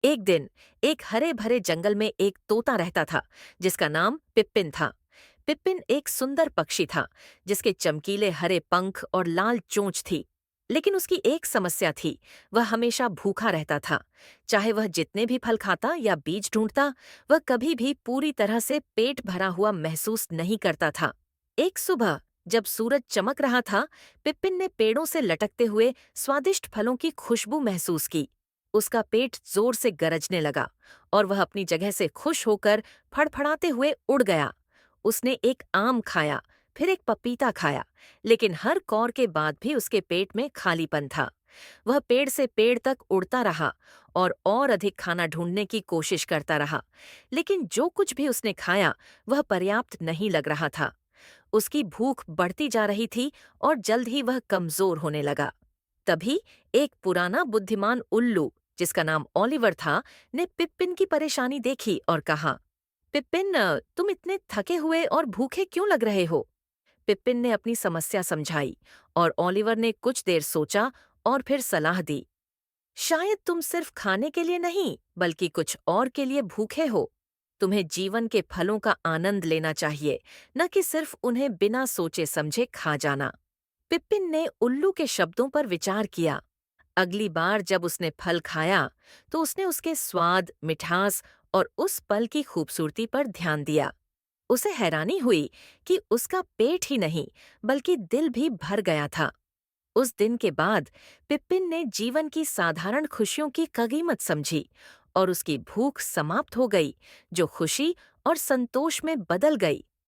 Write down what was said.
एक दिन एक हरे भरे जंगल में एक तोता रहता था जिसका नाम पिप्पिन था। पिप्पिन एक सुंदर पक्षी था जिसके चमकीले हरे पंख और लाल चोंच थी। लेकिन उसकी एक समस्या थी, वह हमेशा भूखा रहता था। चाहे वह जितने भी फल खाता या बीज ढूंढता, वह कभी भी पूरी तरह से पेट भरा हुआ महसूस नहीं करता था। एक सुबह जब सूरज चमक रहा था, पिप्पिन ने पेड़ों से लटकते हुए स्वादिष्ट फलों की खुशबू महसूस की। उसका पेट जोर से गरजने लगा और वह अपनी जगह से खुश होकर फड़फड़ाते हुए उड़ गया। उसने एक आम खाया, फिर एक पपीता खाया, लेकिन हर कौर के बाद भी उसके पेट में खालीपन था। वह पेड़ से पेड़ तक उड़ता रहा और अधिक खाना ढूंढने की कोशिश करता रहा, लेकिन जो कुछ भी उसने खाया वह पर्याप्त नहीं लग रहा था। उसकी भूख बढ़ती जा रही थी और जल्द ही वह कमजोर होने लगा। तभी एक पुराना बुद्धिमान उल्लू, जिसका नाम ओलिवर था, ने पिप्पिन की परेशानी देखी और कहा, पिप्पिन, तुम इतने थके हुए और भूखे क्यों लग रहे हो? पिप्पिन ने अपनी समस्या समझाई और ओलिवर ने कुछ देर सोचा और फिर सलाह दी, शायद तुम सिर्फ खाने के लिए नहीं, बल्कि कुछ और के लिए भूखे हो। तुम्हें जीवन के फलों का आनंद लेना चाहिए, न कि सिर्फ उन्हें बिना सोचे समझे खा जाना। पिप्पिन ने उल्लू के शब्दों पर विचार किया। अगली बार जब उसने फल खाया, तो उसने उसके स्वाद, मिठास और उस पल की खूबसूरती पर ध्यान दिया। उसे हैरानी हुई कि उसका पेट ही नहीं, बल्कि दिल भी भर गया था। उस दिन के बाद पिप्पिन ने जीवन की साधारण खुशियों की कीमत समझी और उसकी भूख समाप्त हो गई, जो खुशी और संतोष में बदल गई।